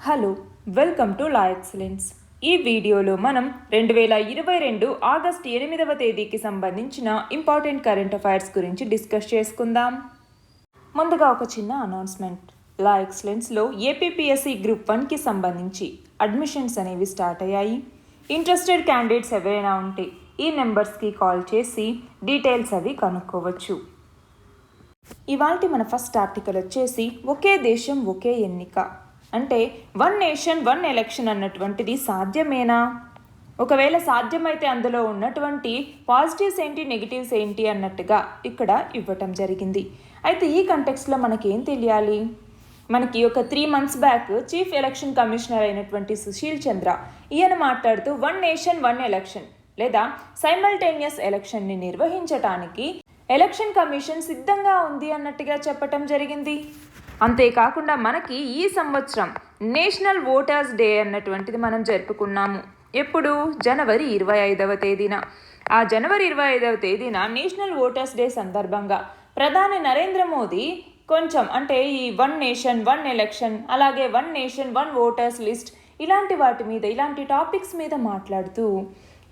Hello, welcome to law excellence. ఈ వీడియోలో మనం 2022 ఆగస్టు 8వ తేదీకి సంబంధించిన ఇంపార్టెంట్ కరెంట్ అఫైర్స్ గురించి డిస్కస్ చేసుకుందాం. ముందుగా ఒక చిన్న అనౌన్స్మెంట్. లా ఎక్సలెన్స్లో ఏపీపీఎస్సీ గ్రూప్ 1కి సంబంధించి అడ్మిషన్స్ అనేవి స్టార్ట్ అయ్యాయి. ఇంట్రెస్టెడ్ క్యాండిడేట్స్ ఎవరైనా ఉంటే ఈ నెంబర్స్కి కాల్ చేసి డీటెయిల్స్ అవి కనుక్కోవచ్చు. ఇవాల్టి మన ఫస్ట్ ఆర్టికల్ వచ్చేసి ఒకే దేశం ఒకే ఎన్నిక అంటే వన్ నేషన్ వన్ ఎలక్షన్ అన్నటువంటిది సాధ్యమేనా? ఒకవేళ సాధ్యమైతే అందులో ఉన్నటువంటి పాజిటివ్స్ ఏంటి, నెగిటివ్స్ ఏంటి అన్నట్టుగా ఇక్కడ ఇవ్వటం జరిగింది. అయితే ఈ కంటెక్స్ట్లో మనకి ఏం తెలియాలి? మనకి ఒక 3 months back chief election commissioner అయినటువంటి సుశీల్ చంద్ర ఈయన మాట్లాడుతూ వన్ నేషన్ వన్ ఎలక్షన్ లేదా సైమల్టేనియస్ ఎలక్షన్ని నిర్వహించటానికి ఎలక్షన్ కమిషన్ సిద్ధంగా ఉంది అన్నట్టుగా చెప్పటం జరిగింది. అంతేకాకుండా మనకి ఈ సంవత్సరం నేషనల్ ఓటర్స్ డే అన్నటువంటిది మనం జరుపుకున్నాము. ఎప్పుడు? జనవరి 25వ తేదీన. ఆ జనవరి 25వ తేదీన నేషనల్ ఓటర్స్ డే సందర్భంగా ప్రధాని నరేంద్ర మోదీ కొంచెం అంటే ఈ వన్ నేషన్ వన్ ఎలక్షన్ అలాగే one nation one voters list ఇలాంటి వాటి మీద ఇలాంటి టాపిక్స్ మీద మాట్లాడుతూ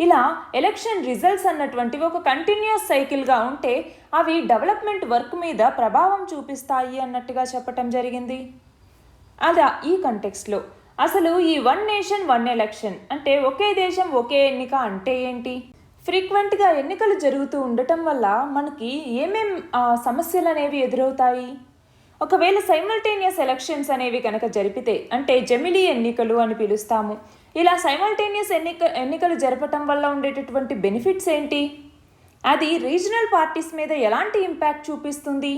ఇలా ఎలక్షన్ రిజల్ట్స్ అన్నటువంటివి ఒక కంటిన్యూస్ సైకిల్గా ఉంటే అవి డెవలప్మెంట్ వర్క్ మీద ప్రభావం చూపిస్తాయి అన్నట్టుగా చెప్పటం జరిగింది. అలా ఈ కంటెక్స్ట్లో అసలు ఈ వన్ నేషన్ వన్ ఎలక్షన్ అంటే ఒకే దేశం ఒకే ఎన్నిక అంటే ఏంటి? ఫ్రీక్వెంట్గా ఎన్నికలు జరుగుతూ ఉండటం వల్ల మనకి ఏమేం సమస్యలు అనేవి ఎదురవుతాయి? ఒకవేళ సైమల్టేనియస్ ఎలక్షన్స్ అనేవి కనుక జరిపితే అంటే జమిలీ ఎన్నికలు అని పిలుస్తాము. ఇలా సైమల్టేనియస్ ఎన్నికలు జరపటం వల్ల ఉండేటటువంటి బెనిఫిట్స్ ఏంటి? అది రీజనల్ పార్టీస్ మీద ఎలాంటి ఇంపాక్ట్ చూపిస్తుంది?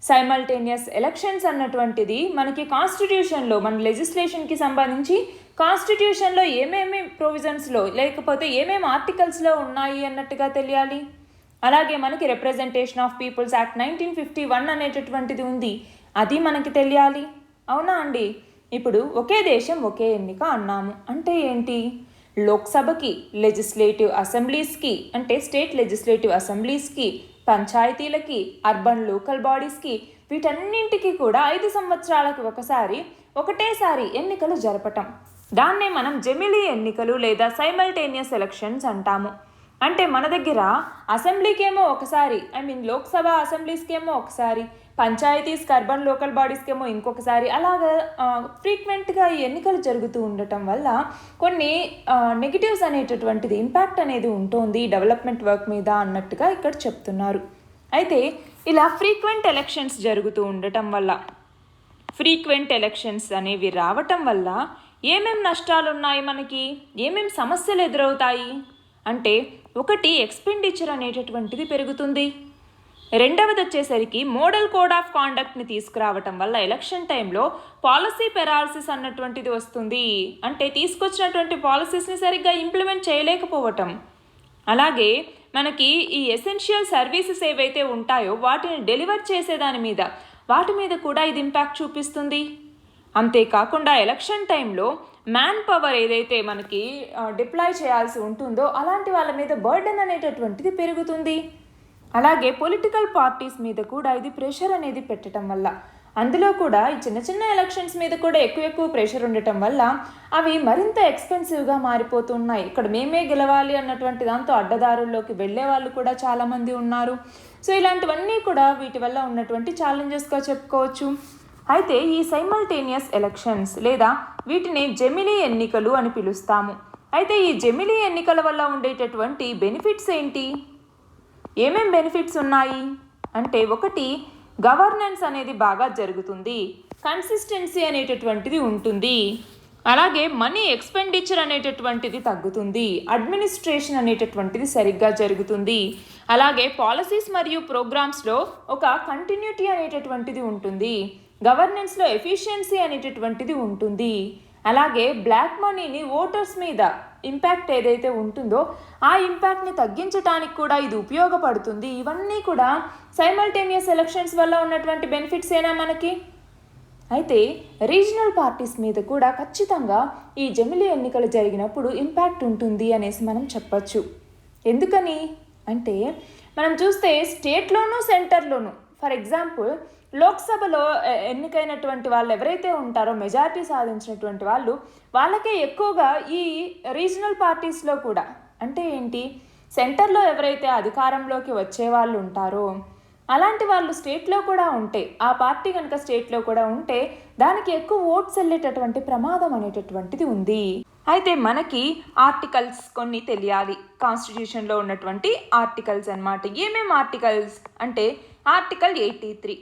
సైమల్టేనియస్ ఎలక్షన్స్ అన్నటువంటిది మనకి కాన్స్టిట్యూషన్లో మన లెజిస్లేషన్కి సంబంధించి కాన్స్టిట్యూషన్లో ఏమేమి ప్రొవిజన్స్లో లేకపోతే ఏమేమి ఆర్టికల్స్లో ఉన్నాయి అన్నట్టుగా తెలియాలి. అలాగే మనకి రిప్రజెంటేషన్ ఆఫ్ పీపుల్స్ యాక్ట్ 1951 అనేటటువంటిది ఉంది, అది మనకి తెలియాలి. అవునా అండి? ఇప్పుడు ఒకే దేశం ఒకే ఎన్నిక అన్నాము అంటే ఏంటి? లోక్సభకి, లెజిస్లేటివ్ అసెంబ్లీస్కి అంటే స్టేట్ లెజిస్లేటివ్ అసెంబ్లీస్కి, పంచాయతీలకి, అర్బన్ లోకల్ బాడీస్కి వీటన్నింటికి కూడా 5 సంవత్సరాలకు ఒకటేసారి ఎన్నికలు జరపటం. దాన్నే మనం జమిలీ ఎన్నికలు లేదా సైమల్టేనియస్ ఎలక్షన్స్ అంటాము. అంటే మన దగ్గర అసెంబ్లీకేమో ఒకసారి లోక్సభ అసెంబ్లీస్కేమో ఒకసారి, పంచాయతీస్కి అర్బన్ లోకల్ బాడీస్కేమో ఇంకొకసారి, అలాగా ఫ్రీక్వెంట్గా ఈ ఎన్నికలు జరుగుతూ ఉండటం వల్ల కొన్ని నెగిటివ్స్ అనేటటువంటిది ఇంపాక్ట్ అనేది ఉంటుంది డెవలప్మెంట్ వర్క్ మీద అన్నట్టుగా ఇక్కడ చెప్తున్నారు. అయితే ఇలా ఫ్రీక్వెంట్ ఎలక్షన్స్ జరుగుతూ ఉండటం వల్ల ఫ్రీక్వెంట్ ఎలక్షన్స్ అనేవి రావటం వల్ల ఏమేం నష్టాలు ఉన్నాయి, మనకి ఏమేం సమస్యలు ఎదురవుతాయి అంటే ఒకటి ఎక్స్పెండిచర్ అనేటటువంటిది పెరుగుతుంది. రెండవది వచ్చేసరికి మోడల్ కోడ్ ఆఫ్ కాండక్ట్ని తీసుకురావటం వల్ల ఎలక్షన్ టైంలో పాలసీ పెరాలసిస్ అన్నటువంటిది వస్తుంది. అంటే తీసుకొచ్చినటువంటి పాలసీస్ని సరిగ్గా ఇంప్లిమెంట్ చేయలేకపోవటం. అలాగే మనకి ఈ ఎసెన్షియల్ సర్వీసెస్ ఏవైతే ఉంటాయో వాటిని డెలివర్ చేసేదాని మీద వాటి మీద కూడా ఇది ఇంపాక్ట్ చూపిస్తుంది. అంతేకాకుండా ఎలక్షన్ టైంలో మ్యాన్ పవర్ ఏదైతే మనకి డిప్లాయ్ చేయాల్సి ఉంటుందో అలాంటి వాళ్ళ మీద బర్డెన్ అనేటటువంటిది పెరుగుతుంది. అలాగే పొలిటికల్ పార్టీస్ మీద కూడా ఇది ప్రెషర్ అనేది పెట్టడం వల్ల అందులో కూడా ఈ చిన్న చిన్న ఎలక్షన్స్ మీద కూడా ఎక్కువ ప్రెషర్ ఉండటం వల్ల అవి మరింత ఎక్స్పెన్సివ్గా మారిపోతున్నాయి. ఇక్కడ మేమే గెలవాలి అన్నటువంటి దాంతో అడ్డదారుల్లోకి వెళ్ళే వాళ్ళు కూడా చాలామంది ఉన్నారు. సో ఇలాంటివన్నీ కూడా వీటి వల్ల ఉన్నటువంటి ఛాలెంజెస్గా చెప్పుకోవచ్చు. అయితే ఈ సైమల్టేనియస్ ఎలక్షన్స్ లేదా వీటిని జమిలీ ఎన్నికలు అని పిలుస్తాము. అయితే ఈ జమిలీ ఎన్నికల వల్ల ఉండేటటువంటి బెనిఫిట్స్ ఏంటి? ఏమేం బెనిఫిట్స్ ఉన్నాయి అంటే ఒకటి గవర్నెన్స్ అనేది బాగా జరుగుతుంది, కన్సిస్టెన్సీ అనేటటువంటిది ఉంటుంది, అలాగే మనీ ఎక్స్పెండిచర్ అనేటటువంటిది తగ్గుతుంది, అడ్మినిస్ట్రేషన్ అనేటటువంటిది సరిగ్గా జరుగుతుంది, అలాగే పాలసీస్ మరియు ప్రోగ్రామ్స్లో ఒక కంటిన్యూటీ అనేటటువంటిది ఉంటుంది, గవర్నెన్స్లో ఎఫిషియన్సీ అనేటటువంటిది ఉంటుంది, అలాగే బ్లాక్ మనీని ఓటర్స్ మీద ఇంపాక్ట్ ఏదైతే ఉంటుందో ఆ ఇంపాక్ట్ని తగ్గించడానికి కూడా ఇది ఉపయోగపడుతుంది. ఇవన్నీ కూడా సైమల్టేనియస్ ఎలక్షన్స్ వల్ల ఉన్నటువంటి బెనిఫిట్స్ ఏనా మనకి? అయితే రీజనల్ పార్టీస్ మీద కూడా ఖచ్చితంగా ఈ జమిలీ ఎన్నికలు జరిగినప్పుడు ఇంపాక్ట్ ఉంటుంది అనేసి మనం చెప్పచ్చు. ఎందుకని అంటే మనం చూస్తే స్టేట్లోనూ సెంటర్లోనూ ఫర్ ఎగ్జాంపుల్ లోక్సభలో ఎన్నికైనటువంటి వాళ్ళు ఎవరైతే ఉంటారో మెజారిటీ సాధించినటువంటి వాళ్ళకే ఎక్కువగా ఈ రీజనల్ పార్టీస్లో కూడా, అంటే ఏంటి, సెంటర్లో ఎవరైతే అధికారంలోకి వచ్చే వాళ్ళు ఉంటారో అలాంటి వాళ్ళు స్టేట్లో కూడా ఉంటే, ఆ పార్టీ కనుక స్టేట్లో కూడా ఉంటే దానికి ఎక్కువ ఓట్స్ వెళ్ళేటటువంటి ప్రమాదం అనేటటువంటిది ఉంది. అయితే మనకి ఆర్టికల్స్ కొన్ని తెలియాలి, కాన్స్టిట్యూషన్లో ఉన్నటువంటి ఆర్టికల్స్ అన్నమాట. ఏమేమి ఆర్టికల్స్ అంటే ఆర్టికల్ 83.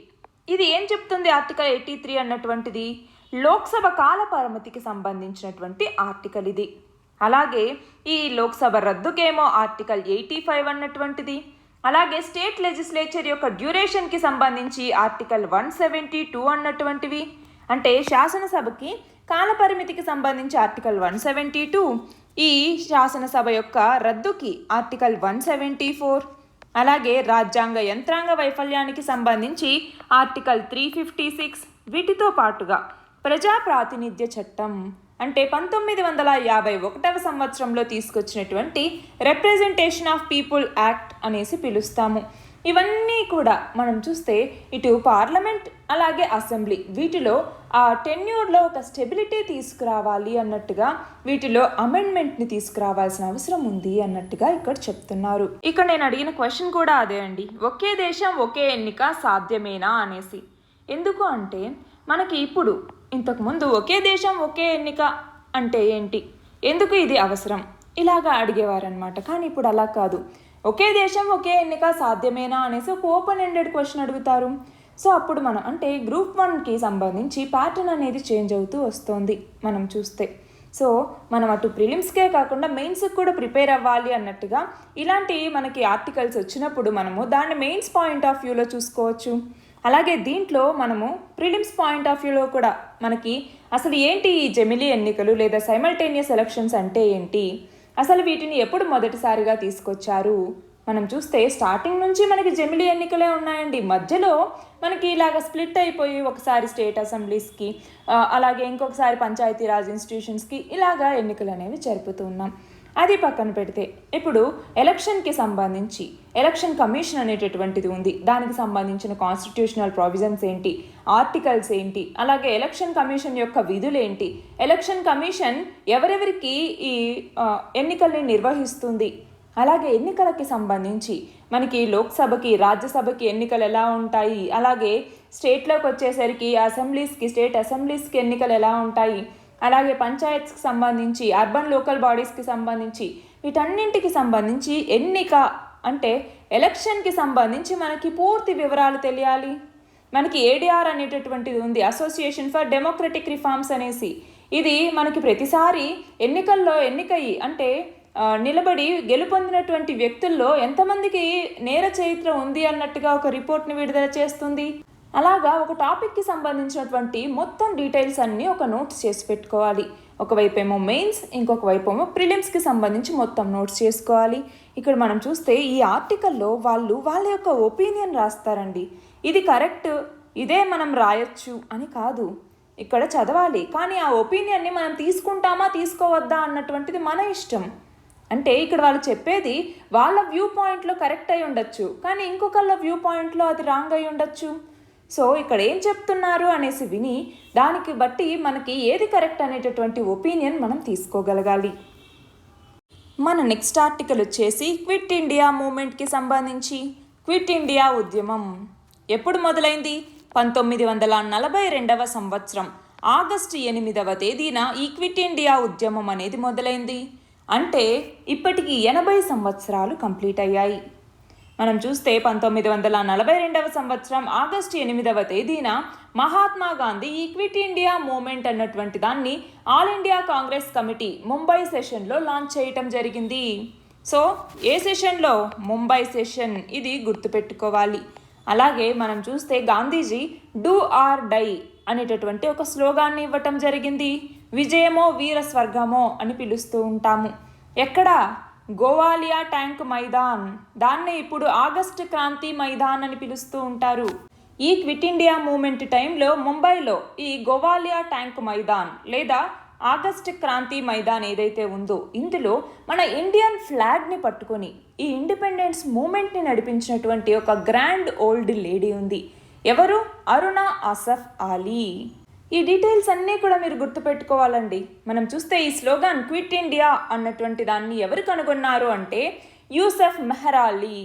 ఇది ఏం చెప్తుంది? ఆర్టికల్ 83 అన్నటువంటిది లోక్సభ కాల పరిమితికి సంబంధించినటువంటి ఆర్టికల్ ఇది. అలాగే ఈ లోక్సభ రద్దుకేమో ఆర్టికల్ 85 అన్నటువంటిది. అలాగే స్టేట్ లెజిస్లేచర్ యొక్క డ్యూరేషన్కి సంబంధించి ఆర్టికల్ 172 అన్నటువంటివి. అంటే శాసనసభకి కాలపరిమితికి సంబంధించి ఆర్టికల్ 172, ఈ శాసనసభ యొక్క రద్దుకి ఆర్టికల్ 174. అలాగే రాజ్యాంగ యంత్రాంగ వైఫల్యానికి సంబంధించి ఆర్టికల్ 356. వీటితో పాటుగా ప్రజా ప్రాతినిధ్య చట్టం అంటే 1951 సంవత్సరంలో తీసుకొచ్చినటువంటి రిప్రజెంటేషన్ ఆఫ్ పీపుల్ యాక్ట్ అనేసి పిలుస్తాము. ఇవన్నీ కూడా మనం చూస్తే ఇటు పార్లమెంట్ అలాగే అసెంబ్లీ వీటిలో ఆ టెన్యూర్లో ఒక స్టెబిలిటీ తీసుకురావాలి అన్నట్టుగా, వీటిలో అమెండ్మెంట్ని తీసుకురావాల్సిన అవసరం ఉంది అన్నట్టుగా ఇక్కడ చెప్తున్నారు. ఇక్కడ నేను అడిగిన క్వశ్చన్ కూడా అదే అండి, ఒకే దేశం ఒకే ఎన్నిక సాధ్యమేనా అనేసి. ఎందుకు అంటే మనకి ఇప్పుడు ఇంతకుముందు ఒకే దేశం ఒకే ఎన్నిక అంటే ఏంటి, ఎందుకు ఇది అవసరం, ఇలాగా అడిగేవారనమాట. కానీ ఇప్పుడు అలా కాదు, ఒకే దేశం ఒకే ఎన్నిక సాధ్యమేనా అనేసి ఒక ఓపెన్ ఎండెడ్ క్వశ్చన్ అడుగుతారు. సో అప్పుడు మనం అంటే గ్రూప్ 1కి సంబంధించి ప్యాటర్న్ అనేది చేంజ్ అవుతూ వస్తుంది మనం చూస్తే. సో మనం అటు ప్రిలిమ్స్కే కాకుండా మెయిన్స్కి కూడా ప్రిపేర్ అవ్వాలి అన్నట్టుగా ఇలాంటి మనకి ఆర్టికల్స్ వచ్చినప్పుడు మనము దాన్ని మెయిన్స్ పాయింట్ ఆఫ్ వ్యూలో చూసుకోవచ్చు. అలాగే దీంట్లో మనము ప్రిలిమ్స్ పాయింట్ ఆఫ్ వ్యూలో కూడా మనకి అసలు ఏంటి ఈ జమిలీ ఎన్నికలు లేదా సైమల్టేనియస్ ఎలక్షన్స్ అంటే ఏంటి, అసలు వీటిని ఎప్పుడు మొదటిసారిగా తీసుకొచ్చారు, మనం చూస్తే స్టార్టింగ్ నుంచి మనకి జమిలీ ఎన్నికలే ఉన్నాయండి. మధ్యలో మనకి ఇలాగ స్ప్లిట్ అయిపోయి ఒకసారి స్టేట్ అసెంబ్లీస్కి అలాగే ఇంకొకసారి పంచాయతీరాజ్ ఇన్స్టిట్యూషన్స్కి ఇలాగా ఎన్నికలు అనేవి జరుపుతూ ఉన్నాం. అది పక్కన పెడితే ఇప్పుడు ఎలక్షన్కి సంబంధించి ఎలక్షన్ కమిషన్ అనేటటువంటిది ఉంది. దానికి సంబంధించిన కాన్స్టిట్యూషనల్ ప్రావిజన్స్ ఏంటి, ఆర్టికల్స్ ఏంటి, అలాగే ఎలక్షన్ కమిషన్ యొక్క విధులు ఏంటి, ఎలక్షన్ కమిషన్ ఎవరెవరికి ఈ ఎన్నికల్ని నిర్వహిస్తుంది, అలాగే ఎన్నికలకి సంబంధించి మనకి లోక్సభకి రాజ్యసభకి ఎన్నికలు ఎలా ఉంటాయి, అలాగే స్టేట్లోకి వచ్చేసరికి స్టేట్ అసెంబ్లీస్కి ఎన్నికలు ఎలా ఉంటాయి, అలాగే పంచాయత్స్కి సంబంధించి అర్బన్ లోకల్ బాడీస్కి సంబంధించి వీటన్నింటికి సంబంధించి ఎన్నిక అంటే ఎలక్షన్కి సంబంధించి మనకి పూర్తి వివరాలు తెలియాలి. మనకి ఏడిఆర్ అనేటటువంటిది ఉంది, అసోసియేషన్ ఫర్ డెమోక్రటిక్ రిఫార్మ్స్ అనేసి. ఇది మనకి ప్రతిసారి ఎన్నికల్లో ఎన్నికయ్యి అంటే నిలబడి గెలుపొందినటువంటి వ్యక్తుల్లో ఎంతమందికి నేర చరిత్ర ఉంది అన్నట్టుగా ఒక రిపోర్ట్ని విడుదల చేస్తుంది. అలాగా ఒక టాపిక్కి సంబంధించినటువంటి మొత్తం డీటెయిల్స్ అన్నీ ఒక నోట్స్ చేసి పెట్టుకోవాలి. ఒకవైపు ఏమో మెయిన్స్, ఇంకొక వైపు ఏమో ప్రిలిమ్స్కి సంబంధించి మొత్తం నోట్స్ చేసుకోవాలి. ఇక్కడ మనం చూస్తే ఈ ఆర్టికల్లో వాళ్ళ యొక్క ఒపీనియన్ రాస్తారండి. ఇది కరెక్ట్, ఇదే మనం రాయొచ్చు అని కాదు, ఇక్కడ చదవాలి. కానీ ఆ ఒపీనియన్ని మనం తీసుకుంటామా తీసుకోవద్దా అన్నటువంటిది మన ఇష్టం. అంటే ఇక్కడ వాళ్ళు చెప్పేది వాళ్ళ వ్యూ పాయింట్లో కరెక్ట్ అయి ఉండొచ్చు, కానీ ఇంకొకళ్ళ వ్యూ పాయింట్లో అది రాంగ్ అయి ఉండొచ్చు. సో ఇక్కడ ఏం చెప్తున్నారు అనేసి విని దానికి బట్టి మనకి ఏది కరెక్ట్ అనేటటువంటి ఒపీనియన్ మనం తీసుకోగలగాలి. మన నెక్స్ట్ ఆర్టికల్ వచ్చేసి క్విట్ ఇండియా మూమెంట్కి సంబంధించి. క్విట్ ఇండియా ఉద్యమం ఎప్పుడు మొదలైంది? 1942 సంవత్సరం ఆగస్టు 8వ తేదీన ఈ క్విట్ ఇండియా ఉద్యమం అనేది మొదలైంది. అంటే ఇప్పటికి 80 సంవత్సరాలు కంప్లీట్ అయ్యాయి. మనం చూస్తే 1942 సంవత్సరం ఆగస్టు 8వ తేదీన మహాత్మా గాంధీ ఈ క్విట్ ఇండియా మూమెంట్ అన్నటువంటి దాన్ని all India Congress committee Mumbai సెషన్లో లాంచ్ చేయటం జరిగింది. సో ఏ సెషన్లో? ముంబై సెషన్, ఇది గుర్తుపెట్టుకోవాలి. అలాగే మనం చూస్తే గాంధీజీ డూ ఆర్ డై అనేటటువంటి ఒక స్లోగాన్ని ఇవ్వటం జరిగింది. విజయమో వీర స్వర్గమో అని పిలుస్తూ ఉంటాము. ఎక్కడ? గోవాలియా ట్యాంక్ మైదాన్, దాన్నే ఇప్పుడు ఆగస్ట్ క్రాంతి మైదాన్ అని పిలుస్తూ ఉంటారు. ఈ క్విట్ ఇండియా మూమెంట్ టైంలో ముంబైలో ఈ గోవాలియా ట్యాంక్ మైదాన్ లేదా ఆగస్ట్ క్రాంతి మైదాన్ ఏదైతే ఉందో ఇందులో మన ఇండియన్ ఫ్లాగ్ని పట్టుకొని ఈ ఇండిపెండెన్స్ మూమెంట్ని నడిపించినటువంటి ఒక గ్రాండ్ ఓల్డ్ లేడీ ఉంది. ఎవరు? అరుణ ఆసఫ్ అలీ. ఈ డీటెయిల్స్ అన్నీ కూడా మీరు గుర్తుపెట్టుకోవాలండి. మనం చూస్తే ఈ స్లోగన్ క్విట్ ఇండియా అన్నటువంటి దాన్ని ఎవరు కనుగొన్నారు అంటే యూసఫ్ మెహరాలీ.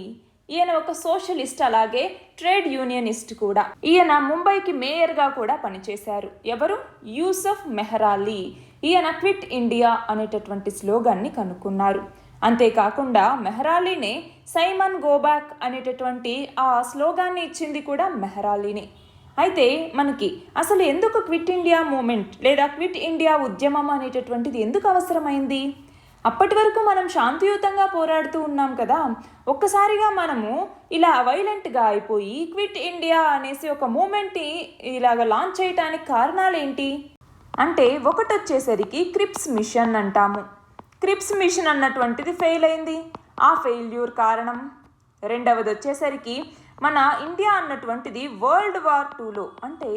ఈయన ఒక సోషలిస్ట్, అలాగే ట్రేడ్ యూనియనిస్ట్ కూడా. ఈయన ముంబైకి మేయర్గా కూడా పనిచేశారు. ఎవరు? యూసఫ్ మెహరాలీ. ఈయన క్విట్ ఇండియా అనేటటువంటి స్లోగన్ని కనుక్కున్నారు. అంతేకాకుండా మెహరాలీనే సైమన్ గోబ్యాక్ అనేటటువంటి ఆ స్లోగాన్ని ఇచ్చింది కూడా మెహరాలీనే. అయితే మనకి అసలు ఎందుకు క్విట్ ఇండియా మూమెంట్ లేదా క్విట్ ఇండియా ఉద్యమం అనేటటువంటిది ఎందుకు అవసరమైంది? అప్పటి వరకు మనం శాంతియుతంగా పోరాడుతూ ఉన్నాం కదా, ఒక్కసారిగా మనము ఇలా వైలెంట్గా అయిపోయి క్విట్ ఇండియా అనేసి ఒక మూమెంట్ని ఇలాగ లాంచ్ చేయడానికి కారణాలు ఏంటి అంటే, ఒకటి వచ్చేసరికి క్రిప్స్ మిషన్ అంటాము. క్రిప్స్ మిషన్ అన్నటువంటిది ఫెయిల్ అయింది, ఆ ఫెయిల్యూర్ కారణం. రెండవది వచ్చేసరికి మన ఇండియా అన్నటువంటిది వరల్డ్ వార్ 2లో అంటే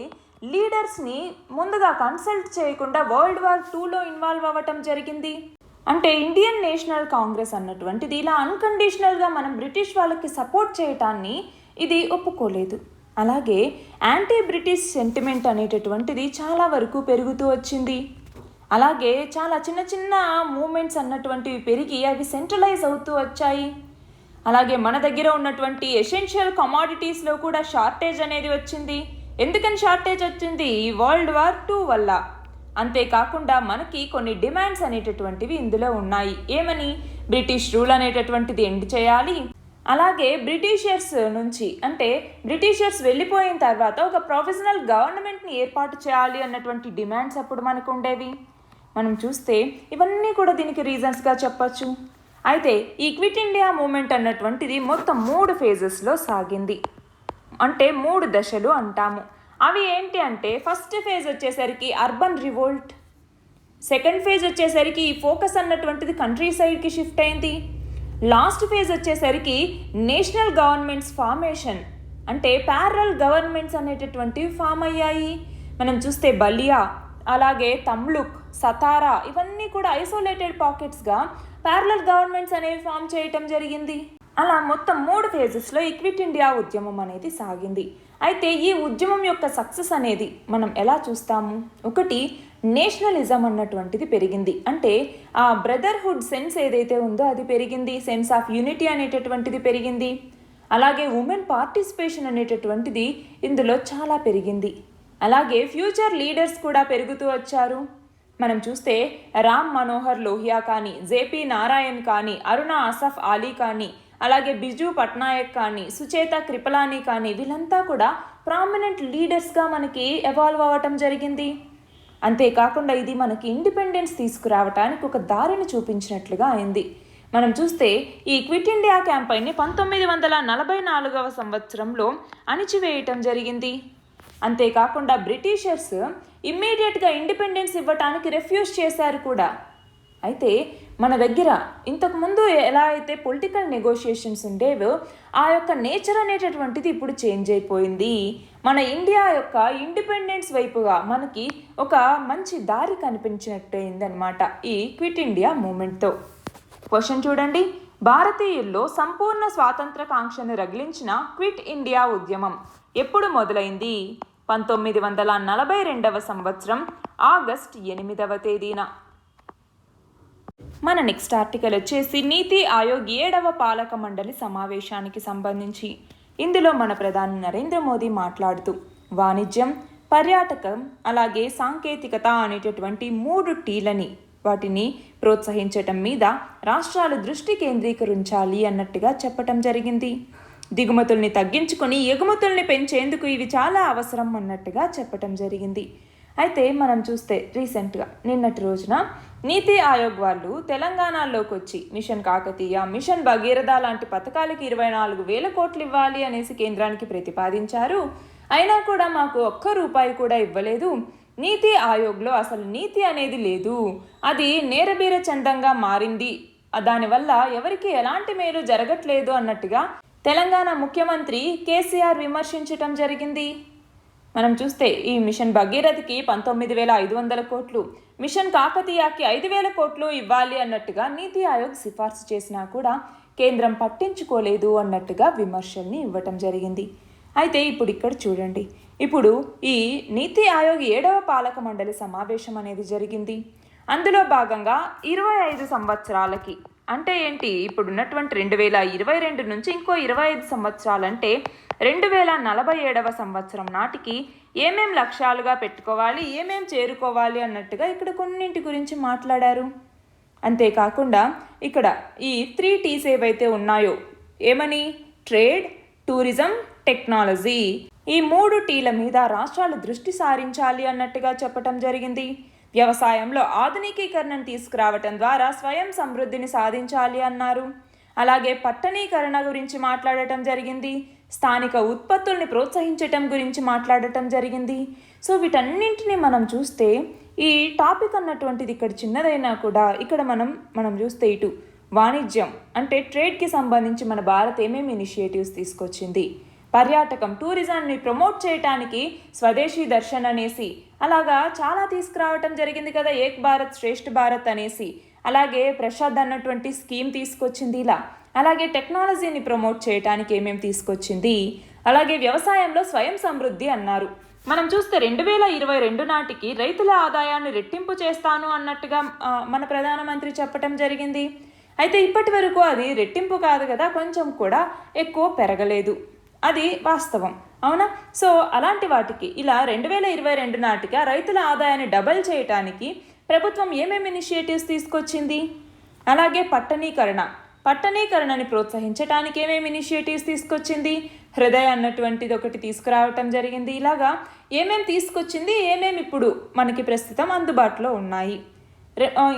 లీడర్స్ని ముందుగా కన్సల్ట్ చేయకుండా వరల్డ్ వార్ 2లో ఇన్వాల్వ్ అవ్వటం జరిగింది. అంటే ఇండియన్ నేషనల్ కాంగ్రెస్ అన్నటువంటిది ఇలా అన్కండిషనల్గా మనం బ్రిటిష్ వాళ్ళకి సపోర్ట్ చేయటాన్ని ఇది ఒప్పుకోలేదు. అలాగే యాంటీ బ్రిటిష్ సెంటిమెంట్ అనేటటువంటిది చాలా వరకు పెరుగుతూ వచ్చింది. అలాగే చాలా చిన్న చిన్న మూమెంట్స్ అన్నటువంటివి పెరిగి అవి సెంట్రలైజ్ అవుతూ వచ్చాయి. అలాగే మన దగ్గర ఉన్నటువంటి ఎసెన్షియల్ కమాడిటీస్లో కూడా షార్టేజ్ అనేది వచ్చింది. ఎందుకని షార్టేజ్ వచ్చింది? ఈ వరల్డ్ వార్ 2 వల్ల. అంతేకాకుండా మనకి కొన్ని డిమాండ్స్ అనేటటువంటివి ఇందులో ఉన్నాయి. ఏమని? బ్రిటిష్ రూల్ అనేటటువంటిది ఎండ్ చేయాలి, అలాగే బ్రిటిషర్స్ నుంచి అంటే బ్రిటిషర్స్ వెళ్ళిపోయిన తర్వాత ఒక ప్రొవిజనల్ గవర్నమెంట్ని ఏర్పాటు చేయాలి అన్నటువంటి డిమాండ్స్ అప్పుడు మనకు ఉండేవి. మనం చూస్తే ఇవన్నీ కూడా దీనికి రీజన్స్గా చెప్పచ్చు. అయితే ఈ క్విట్ ఇండియా మూమెంట్ అన్నటువంటిది మొత్తం 3 ఫేజెస్లో సాగింది, అంటే 3 దశలు అంటాము. అవి ఏంటి అంటే, ఫస్ట్ ఫేజ్ వచ్చేసరికి అర్బన్ రివోల్ట్, సెకండ్ ఫేజ్ వచ్చేసరికి ఈ ఫోకస్ అన్నటువంటిది కంట్రీ సైడ్కి షిఫ్ట్ అయింది, లాస్ట్ ఫేజ్ వచ్చేసరికి నేషనల్ గవర్నమెంట్స్ ఫార్మేషన్, అంటే ప్యారలల్ గవర్నమెంట్స్ అనేటటువంటివి ఫామ్ అయ్యాయి. మనం చూస్తే బలియా, అలాగే తమ్లుక్, సతారా ఇవన్నీ కూడా ఐసోలేటెడ్ పాకెట్స్గా ప్యారలల్ గవర్నమెంట్స్ అనేవి ఫామ్ చేయటం జరిగింది. అలా మొత్తం 3 ఫేజెస్లో ఈ క్విట్ ఇండియా ఉద్యమం అనేది సాగింది. అయితే ఈ ఉద్యమం యొక్క సక్సెస్ అనేది మనం ఎలా చూస్తాము? ఒకటి, నేషనలిజం అన్నటువంటిది పెరిగింది. అంటే ఆ బ్రదర్హుడ్ సెన్స్ ఏదైతే ఉందో అది పెరిగింది, సెన్స్ ఆఫ్ యూనిటీ అనేటటువంటిది పెరిగింది. అలాగే ఉమెన్ పార్టిసిపేషన్ అనేటటువంటిది ఇందులో చాలా పెరిగింది. అలాగే ఫ్యూచర్ లీడర్స్ కూడా పెరుగుతూ వచ్చారు. మనం చూస్తే రామ్ మనోహర్ లోహియా కానీ, జేపీ నారాయణ్ కానీ, అరుణ ఆసఫ్ అలీ కానీ, అలాగే బిజు పట్నాయక్ కానీ, సుచేత కృపలాని కానీ వీళ్ళంతా కూడా ప్రామినెంట్ లీడర్స్గా మనకి ఎవాల్వ్ అవ్వటం జరిగింది. అంతేకాకుండా ఇది మనకి ఇండిపెండెన్స్ తీసుకురావటానికి ఒక దారిని చూపించినట్లుగా అయింది. మనం చూస్తే ఈ క్విట్ ఇండియా క్యాంపెయిన్ని 1944వ సంవత్సరంలో అణిచివేయటం జరిగింది. అంతేకాకుండా బ్రిటిషర్స్ ఇమ్మీడియట్గా ఇండిపెండెన్స్ ఇవ్వటానికి రిఫ్యూజ్ చేశారు కూడా. అయితే మన దగ్గర ఇంతకుముందు ఎలా అయితే పొలిటికల్ నెగోషియేషన్స్ ఉండేవో ఆ యొక్క నేచర్ అనేటటువంటిది ఇప్పుడు చేంజ్ అయిపోయింది. మన ఇండియా యొక్క ఇండిపెండెన్స్ వైపుగా మనకి ఒక మంచి దారి కనిపించినట్టయిందనమాట ఈ క్విట్ ఇండియా మూమెంట్తో. క్వశ్చన్ చూడండి, భారతీయుల్లో సంపూర్ణ స్వాతంత్ర కాంక్షను రగిలించిన క్విట్ ఇండియా ఉద్యమం ఎప్పుడు మొదలైంది? 1942వ సంవత్సరం ఆగస్ట్ 8వ తేదీన. మన నెక్స్ట్ ఆర్టికల్ వచ్చేసి నీతి ఆయోగ్ 7వ పాలక మండలి సమావేశానికి సంబంధించి. ఇందులో మన ప్రధాని నరేంద్ర మోదీ మాట్లాడుతూ వాణిజ్యం, పర్యాటకం, అలాగే సాంకేతికత అనేటటువంటి 3 టీలని వాటిని ప్రోత్సహించటం మీద రాష్ట్రాలు దృష్టి కేంద్రీకరించాలి అన్నట్టుగా చెప్పటం జరిగింది. దిగుమతుల్ని తగ్గించుకొని ఎగుమతుల్ని పెంచేందుకు ఇవి చాలా అవసరం అన్నట్టుగా చెప్పటం జరిగింది. అయితే మనం చూస్తే రీసెంట్గా నిన్నటి రోజున నీతి ఆయోగ్ వాళ్ళు తెలంగాణలోకి వచ్చి మిషన్ కాకతీయ, మిషన్ భగీరథ లాంటి పథకాలకి 24,000 కోట్లు ఇవ్వాలి అనేసి కేంద్రానికి ప్రతిపాదించారు. అయినా కూడా మాకు ఒక్క రూపాయి కూడా ఇవ్వలేదు. నీతి ఆయోగ్లో అసలు నీతి అనేది లేదు, అది నేరబీర చందంగా మారింది, దానివల్ల ఎవరికి ఎలాంటి మేలు జరగట్లేదు అన్నట్టుగా తెలంగాణ ముఖ్యమంత్రి కేసీఆర్ విమర్శించటం జరిగింది. మనం చూస్తే ఈ మిషన్ భగీరథకి 19,500 కోట్లు, మిషన్ కాకతీయకి 5,000 కోట్లు ఇవ్వాలి అన్నట్టుగా నీతి ఆయోగ్ సిఫార్సు చేసినా కూడా కేంద్రం పట్టించుకోలేదు అన్నట్టుగా విమర్శల్ని ఇవ్వటం జరిగింది. అయితే ఇప్పుడు ఇక్కడ చూడండి, ఇప్పుడు ఈ నీతి ఆయోగ్ 7వ పాలక మండలి సమావేశం అనేది జరిగింది. అందులో భాగంగా 25 సంవత్సరాలకి అంటే ఏంటి, ఇప్పుడున్నటువంటి 2022 నుంచి ఇంకో 25 సంవత్సరాలంటే 2047వ సంవత్సరం నాటికి ఏమేం లక్ష్యాలుగా పెట్టుకోవాలి, ఏమేం చేరుకోవాలి అన్నట్టుగా ఇక్కడ కొన్నింటి గురించి మాట్లాడారు. అంతేకాకుండా ఇక్కడ ఈ 3 T's ఏవైతే ఉన్నాయో, ఏమని, ట్రేడ్, టూరిజం, టెక్నాలజీ, ఈ 3 Tల మీద రాష్ట్రాలు దృష్టి సారించాలి అన్నట్టుగా చెప్పటం జరిగింది. వ్యవసాయంలో ఆధునికీకరణను తీసుకురావటం ద్వారా స్వయం సమృద్ధిని సాధించాలి అన్నారు. అలాగే పట్టణీకరణ గురించి మాట్లాడటం జరిగింది. స్థానిక ఉత్పత్తుల్ని ప్రోత్సహించటం గురించి మాట్లాడటం జరిగింది. సో వీటన్నింటినీ మనం చూస్తే ఈ టాపిక్ అన్నటువంటిది ఇక్కడ చిన్నదైనా కూడా ఇక్కడ మనం చూస్తే ఇటు వాణిజ్యం అంటే ట్రేడ్కి సంబంధించి మన భారత్ ఏమేమి ఇనిషియేటివ్స్ తీసుకొచ్చింది, పర్యాటకం టూరిజంని ప్రమోట్ చేయటానికి స్వదేశీ దర్శన్ అనేసి అలాగా చాలా తీసుకురావటం జరిగింది కదా, ఏక్ భారత్ శ్రేష్ఠ భారత్ అనేసి. అలాగే ప్రసాద్ అన్నటువంటి స్కీమ్ తీసుకొచ్చింది ఇలా. అలాగే టెక్నాలజీని ప్రమోట్ చేయడానికి ఏమేమి తీసుకొచ్చింది. అలాగే వ్యవసాయంలో స్వయం సమృద్ధి అన్నారు. మనం చూస్తే 2022 నాటికి రైతుల ఆదాయాన్ని రెట్టింపు చేస్తాను అన్నట్టుగా మన ప్రధానమంత్రి చెప్పటం జరిగింది. అయితే ఇప్పటి వరకు అది రెట్టింపు కాదు కదా, కొంచెం కూడా ఎక్కువ పెరగలేదు, అది వాస్తవం, అవునా? సో అలాంటి వాటికి ఇలా 2022 నాటికి రైతుల ఆదాయాన్ని డబల్ చేయటానికి ప్రభుత్వం ఏమేమి ఇనిషియేటివ్స్ తీసుకొచ్చింది. అలాగే పట్టణీకరణని ప్రోత్సహించడానికి ఏమేమి ఇనిషియేటివ్స్ తీసుకొచ్చింది. హృదయ అన్నటువంటిది ఒకటి తీసుకురావటం జరిగింది. ఇలాగా ఏమేమి తీసుకొచ్చింది, ఏమేమి ఇప్పుడు మనకి ప్రస్తుతం అందుబాటులో ఉన్నాయి.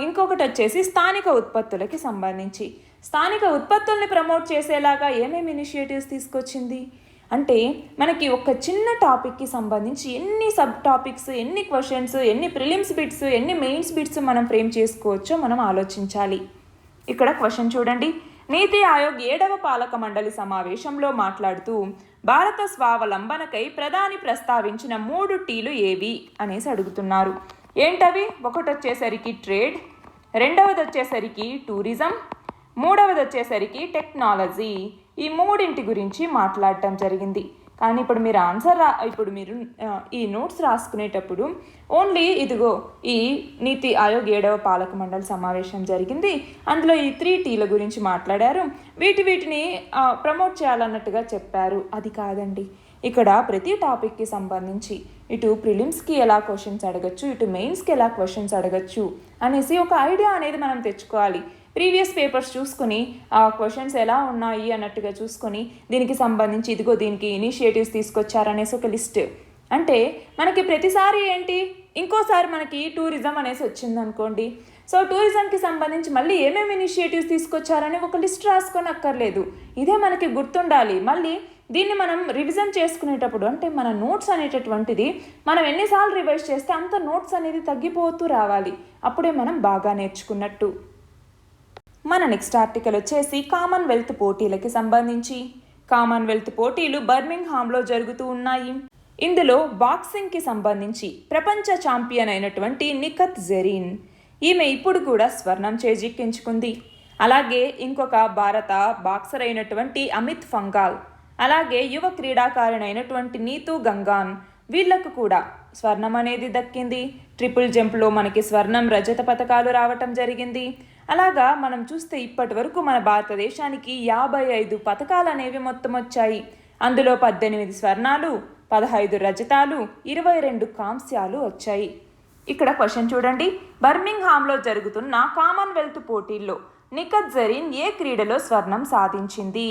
ఇంకొకటి వచ్చేసి స్థానిక ఉత్పత్తులకి సంబంధించి స్థానిక ఉత్పత్తుల్ని ప్రమోట్ చేసేలాగా ఏమేమి ఇనిషియేటివ్స్ తీసుకొచ్చింది. అంటే మనకి ఒక చిన్న టాపిక్కి సంబంధించి ఎన్ని సబ్ టాపిక్స్, ఎన్ని క్వశ్చన్స్, ఎన్ని ప్రిలిమ్స్ బిట్స్, ఎన్ని మెయిన్స్ బిట్స్ మనం ఫ్రేమ్ చేసుకోవచ్చో మనం ఆలోచించాలి. ఇక్కడ క్వశ్చన్ చూడండి, నీతి ఆయోగ్ 7వ పాలక మండలి సమావేశంలో మాట్లాడుతూ భారత స్వావలంబనకై ప్రధాని ప్రస్తావించిన 3 Tలు ఏవి అనేసి అడుగుతున్నారు. ఏంటవి? ఒకటి వచ్చేసరికి ట్రేడ్, రెండవది వచ్చేసరికి టూరిజం, మూడవది వచ్చేసరికి టెక్నాలజీ. ఈ 3 గురించి మాట్లాడటం జరిగింది. కానీ ఇప్పుడు మీరు ఇప్పుడు మీరు ఈ నోట్స్ రాసుకునేటప్పుడు ఓన్లీ ఇదిగో ఈ నీతి ఆయోగ్ 7వ పాలక మండలి సమావేశం జరిగింది, అందులో ఈ 3 Tల గురించి మాట్లాడారు, వీటిని ప్రమోట్ చేయాలన్నట్టుగా చెప్పారు. అది కాదండి. ఇక్కడ ప్రతి టాపిక్కి సంబంధించి ఇటు ప్రిలిమ్స్కి ఎలా క్వశ్చన్స్ అడగచ్చు, ఇటు మెయిన్స్కి ఎలా క్వశ్చన్స్ అడగచ్చు అనేసి ఒక ఐడియా అనేది మనం తెచ్చుకోవాలి. ప్రీవియస్ పేపర్స్ చూసుకొని ఆ క్వశ్చన్స్ ఎలా ఉన్నాయి అన్నట్టుగా చూసుకొని దీనికి సంబంధించి ఇదిగో దీనికి ఇనిషియేటివ్స్ తీసుకొచ్చారనేసి ఒక లిస్ట్. అంటే మనకి ప్రతిసారి ఏంటి, ఇంకోసారి మనకి టూరిజం అనేసి వచ్చిందనుకోండి, సో టూరిజంకి సంబంధించి మళ్ళీ ఏమేమి ఇనిషియేటివ్స్ తీసుకొచ్చారని ఒక లిస్ట్ రాసుకొని అక్కర్లేదు, ఇదే మనకి గుర్తుండాలి. మళ్ళీ దీన్ని మనం రివిజన్ చేసుకునేటప్పుడు అంటే మన నోట్స్ అనేటటువంటిది మనం ఎన్నిసార్లు రివైజ్ చేస్తే అంత నోట్స్ అనేది తగ్గిపోతూ రావాలి, అప్పుడే మనం బాగా నేర్చుకున్నట్టు. మన నెక్స్ట్ ఆర్టికల్ వచ్చేసి కామన్వెల్త్ పోటీలకి సంబంధించి. కామన్వెల్త్ పోటీలు బర్మింగ్హామ్లో జరుగుతూ ఉన్నాయి. ఇందులో బాక్సింగ్కి సంబంధించి ప్రపంచ ఛాంపియన్ అయినటువంటి నిఖత్ జరీన్, ఈమె ఇప్పుడు కూడా స్వర్ణం చేజిక్కించుకుంది. అలాగే ఇంకొక భారత బాక్సర్ అయినటువంటి అమిత్ ఫంగాల్, అలాగే యువ క్రీడాకారిణి అయినటువంటి నీతూ గంగాన్, వీళ్లకు కూడా స్వర్ణం అనేది దక్కింది. ట్రిపుల్ జంప్లో మనకి స్వర్ణం, రజత పథకాలు రావటం జరిగింది. అలాగా మనం చూస్తే ఇప్పటి వరకు మన భారతదేశానికి 55 పథకాలు అనేవి మొత్తం వచ్చాయి. అందులో 18 స్వర్ణాలు, 15 రజతాలు, 22 కాంస్యాలు వచ్చాయి. ఇక్కడ క్వశ్చన్ చూడండి, బర్మింగ్హామ్లో జరుగుతున్న కామన్వెల్త్ పోటీల్లో నిఖత్ జరీన్ ఏ క్రీడలో స్వర్ణం సాధించింది?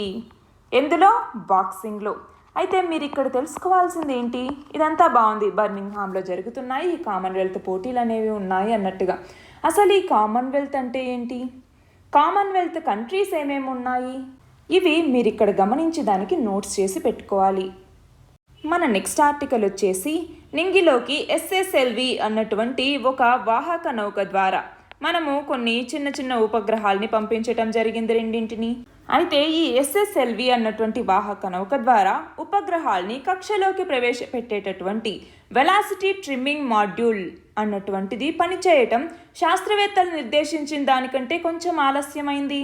ఎందులో? బాక్సింగ్లో. అయితే మీరు ఇక్కడ తెలుసుకోవాల్సింది ఏంటి, ఇదంతా బాగుంది, బర్మింగ్హామ్లో జరుగుతున్నాయి, ఈ కామన్వెల్త్ పోటీలు అనేవి ఉన్నాయి అన్నట్టుగా. అసలు ఈ కామన్వెల్త్ అంటే ఏంటి, కామన్వెల్త్ కంట్రీస్ ఏమేమి ఉన్నాయి, ఇవి మీరు ఇక్కడ గమనించి దానికి నోట్స్ చేసి పెట్టుకోవాలి. మన నెక్స్ట్ ఆర్టికల్ వచ్చేసి నింగిలోకి SSLV అన్నటువంటి ఒక వాహక నౌక ద్వారా మనము కొన్ని చిన్న చిన్న ఉపగ్రహాల్ని పంపించటం జరిగింది, రెండింటిని. అయితే ఈ SSLV అన్నటువంటి వాహక నౌక ద్వారా ఉపగ్రహాల్ని కక్షలోకి ప్రవేశపెట్టేటటువంటి వెలాసిటీ ట్రిమ్మింగ్ మాడ్యూల్ అన్నటువంటిది పనిచేయటం శాస్త్రవేత్తలు నిర్దేశించిన దానికంటే కొంచెం ఆలస్యమైంది.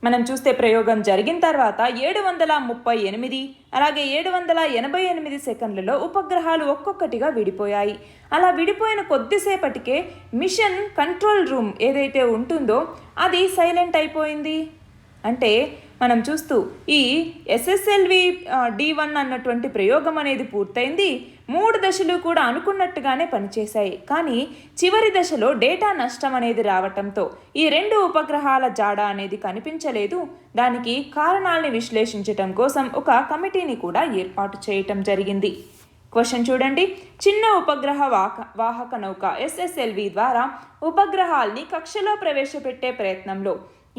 మనం చూస్తే ప్రయోగం జరిగిన తర్వాత 738 అలాగే 788 సెకండ్లలో ఉపగ్రహాలు ఒక్కొక్కటిగా విడిపోయాయి. అలా విడిపోయిన కొద్దిసేపటికే మిషన్ కంట్రోల్ రూమ్ ఏదైతే ఉంటుందో అది సైలెంట్ అయిపోయింది. అంటే మనం చూస్తూ ఈ SSLV D1 అన్నటువంటి ప్రయోగం అనేది పూర్తయింది. 3 దశలు కూడా అనుకున్నట్టుగానే పనిచేశాయి. కానీ చివరి దశలో డేటా నష్టం అనేది రావటంతో ఈ 2 ఉపగ్రహాల జాడ అనేది కనిపించలేదు. దానికి కారణాలని విశ్లేషించటం కోసం ఒక కమిటీని కూడా ఏర్పాటు చేయటం జరిగింది. క్వశ్చన్ చూడండి. చిన్న ఉపగ్రహ వాహక నౌక SSLV ద్వారా ఉపగ్రహాల్ని కక్షలో ప్రవేశపెట్టే ప్రయత్నంలో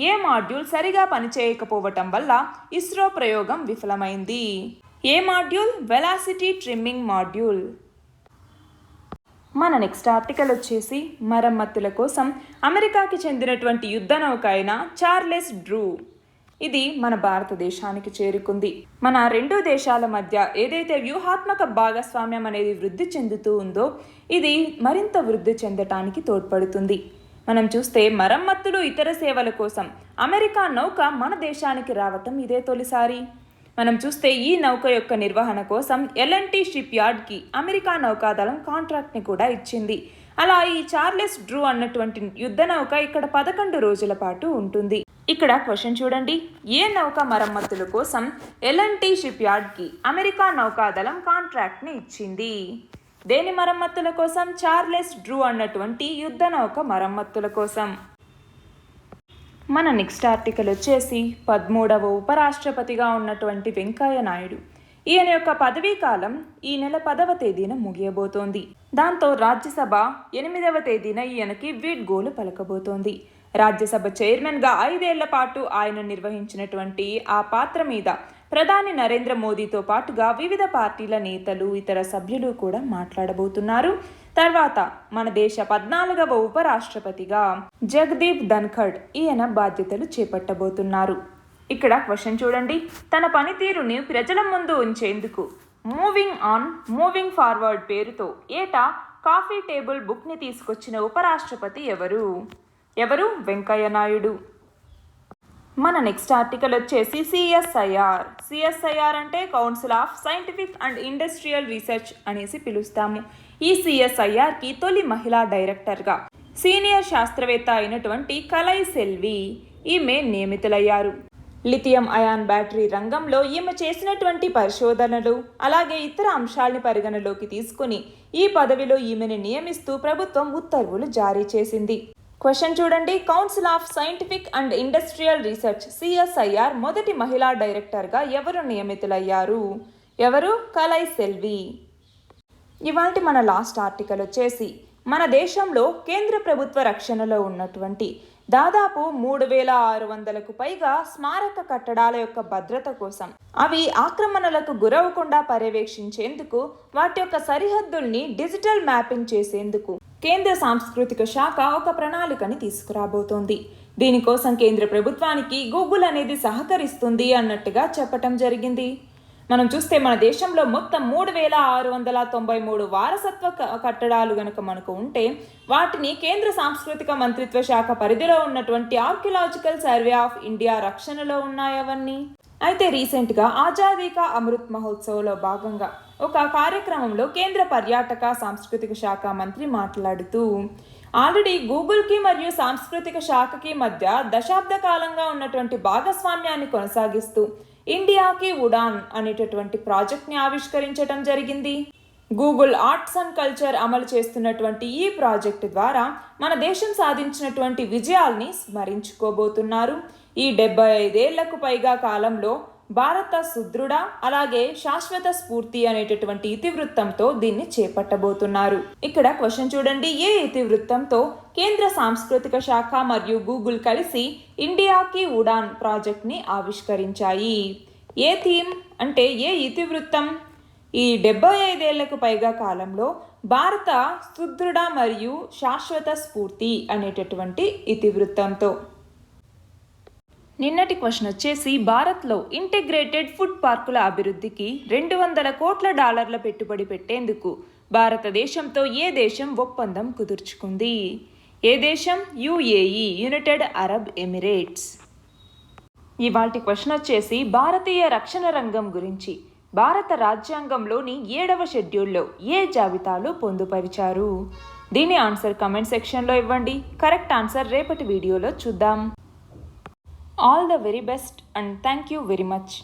ఏ మాడ్యూల్ సరిగా పనిచేయకపోవటం వల్ల ఇస్రో ప్రయోగం విఫలమైంది? ఏ మాడ్యూల్? Velocity trimming module. మన నెక్స్ట్ ఆర్టికల్ వచ్చేసి మరమ్మతుల కోసం అమెరికాకి చెందినటువంటి యుద్ధ నౌక అయిన చార్లెస్ డ్రూ ఇది మన భారతదేశానికి చేరుకుంది. మన 2 దేశాల మధ్య ఏదైతే వ్యూహాత్మక భాగస్వామ్యం అనేది వృద్ధి చెందుతూ ఉందో ఇది మరింత వృద్ధి చెందటానికి తోడ్పడుతుంది. మనం చూస్తే మరమ్మతులు ఇతర సేవల కోసం అమెరికా నౌక మన దేశానికి రావటం ఇదే తొలిసారి. మనం చూస్తే ఈ నౌక యొక్క నిర్వహణ కోసం L&T షిప్ యార్డ్కి అమెరికా నౌకాదళం కాంట్రాక్ట్ని కూడా ఇచ్చింది. అలా ఈ చార్లెస్ డ్రూ అన్నటువంటి యుద్ధ నౌక ఇక్కడ 11 రోజుల పాటు ఉంటుంది. ఇక్కడ క్వశ్చన్ చూడండి. ఏ నౌక మరమ్మతుల కోసం L&T షిప్ యార్డ్కి అమెరికా నౌకాదళం కాంట్రాక్ట్ని ఇచ్చింది? దేని మరమ్మతుల కోసం? చార్లెస్ డ్రూ అన్నటువంటి యుద్ధ నౌక మరమ్మతుల కోసం. మన నెక్స్ట్ ఆర్టికల్ వచ్చేసి 13వ ఉపరాష్ట్రపతిగా ఉన్నటువంటి వెంకయ్య నాయుడు. ఈయన యొక్క పదవీ కాలం ఈ నెల 10వ తేదీన ముగియబోతోంది. దాంతో రాజ్యసభ 8వ తేదీన ఈయనకి వీడ్కోలు పలకబోతోంది. రాజ్యసభ చైర్మన్గా 5 ఏళ్ల పాటు ఆయన నిర్వహించినటువంటి ఆ పాత్ర మీద ప్రధాని నరేంద్ర మోదీతో పాటుగా వివిధ పార్టీల నేతలు ఇతర సభ్యులు కూడా మాట్లాడబోతున్నారు. తర్వాత మన దేశ 14వ ఉపరాష్ట్రపతిగా జగదీప్ ధన్ఖడ్ ఈయన బాధ్యతలు చేపట్టబోతున్నారు. ఇక్కడ క్వశ్చన్ చూడండి. తన పనితీరుని ప్రజల ముందు ఉంచేందుకు మూవింగ్ ఆన్ మూవింగ్ ఫార్వర్డ్ పేరుతో ఏటా కాఫీ టేబుల్ బుక్ని తీసుకొచ్చిన ఉపరాష్ట్రపతి ఎవరు? వెంకయ్య నాయుడు. మన నెక్స్ట్ ఆర్టికల్ వచ్చేసి CSIR అంటే council of scientific and industrial research అనేసి పిలుస్తాము. ఈ CSIRకి తొలి మహిళా డైరెక్టర్గా సీనియర్ శాస్త్రవేత్త అయినటువంటి కలై సెల్వి ఈమె నియమితులయ్యారు. లిథియం అయాన్ బ్యాటరీ రంగంలో ఈమె చేసినటువంటి పరిశోధనలు అలాగే ఇతర అంశాలని పరిగణలోకి తీసుకుని ఈ పదవిలో ఈమెను నియమిస్తూ ప్రభుత్వం ఉత్తర్వులు జారీ చేసింది. క్వశ్చన్ చూడండి. Council of scientific and industrial research CSIR మొదటి మహిళా డైరెక్టర్గా ఎవరు నియమితులయ్యారు? కలై సెల్వి. ఇవాల్టి మన లాస్ట్ ఆర్టికల్ వచ్చేసి మన దేశంలో కేంద్ర ప్రభుత్వ రక్షణలో ఉన్నటువంటి దాదాపు 3600కు పైగా స్మారక కట్టడాల యొక్క భద్రత కోసం అవి ఆక్రమణలకు గురవకుండా పర్యవేక్షించేందుకు వాటి యొక్క సరిహద్దుల్ని డిజిటల్ మ్యాపింగ్ చేసేందుకు కేంద్ర సాంస్కృతిక శాఖ ఒక ప్రణాళికని తీసుకురాబోతోంది. దీనికోసం కేంద్ర ప్రభుత్వానికి గూగుల్ అనేది సహకరిస్తుంది అన్నట్టుగా చెప్పటం జరిగింది. మనం చూస్తే మన దేశంలో మొత్తం 3693 వారసత్వ కట్టడాలు గనక మనకు ఉంటే వాటిని కేంద్ర సాంస్కృతిక మంత్రిత్వ శాఖ పరిధిలో ఉన్నటువంటి ఆర్కియలాజికల్ సర్వే ఆఫ్ ఇండియా రక్షణలో ఉన్నాయవన్నీ. అయితే రీసెంట్గా ఆజాదీ కా అమృత్ మహోత్సవ్లో భాగంగా ఒక కార్యక్రమంలో కేంద్ర పర్యాటక సాంస్కృతిక శాఖ మంత్రి మాట్లాడుతూ ఆల్రెడీ గూగుల్కి మరియు సాంస్కృతిక శాఖకి మధ్య దశాబ్ద కాలంగా ఉన్నటువంటి భాగస్వామ్యాన్ని కొనసాగిస్తూ ఇండియాకి ఉడాన్ అనేటటువంటి ప్రాజెక్ట్ని ఆవిష్కరించడం జరిగింది. గూగుల్ ఆర్ట్స్ అండ్ కల్చర్ అమలు చేస్తున్నటువంటి ఈ ప్రాజెక్టు ద్వారా మన దేశం సాధించినటువంటి విజయాల్ని స్మరించుకోబోతున్నారు. ఈ 75 ఏళ్లకు పైగా కాలంలో భారత సుదృఢ అలాగే శాశ్వత స్ఫూర్తి అనేటటువంటి ఇతివృత్తంతో దీన్ని చేపట్టబోతున్నారు. ఇక్కడ క్వశ్చన్ చూడండి. ఏ ఇతివృత్తంతో కేంద్ర సాంస్కృతిక శాఖ మరియు గూగుల్ కలిసి ఇండియాకి ఉడాన్ ప్రాజెక్ట్ని ఆవిష్కరించాయి? ఏ థీమ్ అంటే ఏ ఇతివృత్తం? ఈ 75 ఏళ్లకు పైగా కాలంలో భారత సుదృఢ మరియు శాశ్వత స్ఫూర్తి అనేటటువంటి ఇతివృత్తంతో. నిన్నటి క్వశ్చన్ వచ్చేసి భారత్లో ఇంటిగ్రేటెడ్ ఫుడ్ పార్కుల అభివృద్ధికి $200 కోట్ల పెట్టుబడి పెట్టేందుకు భారతదేశంతో ఏ దేశం ఒప్పందం కుదుర్చుకుంది? ఏ దేశం? UAE, United Arab Emirates. ఇవాల్టి క్వశ్చన్ వచ్చేసి భారతీయ రక్షణ రంగం గురించి. భారత రాజ్యాంగంలోని 7వ షెడ్యూల్లో ఏ జాబితాలో పొందుపరిచారు? దీని ఆన్సర్ కమెంట్ సెక్షన్లో ఇవ్వండి. కరెక్ట్ ఆన్సర్ రేపటి వీడియోలో చూద్దాం. All the very best and thank you very much.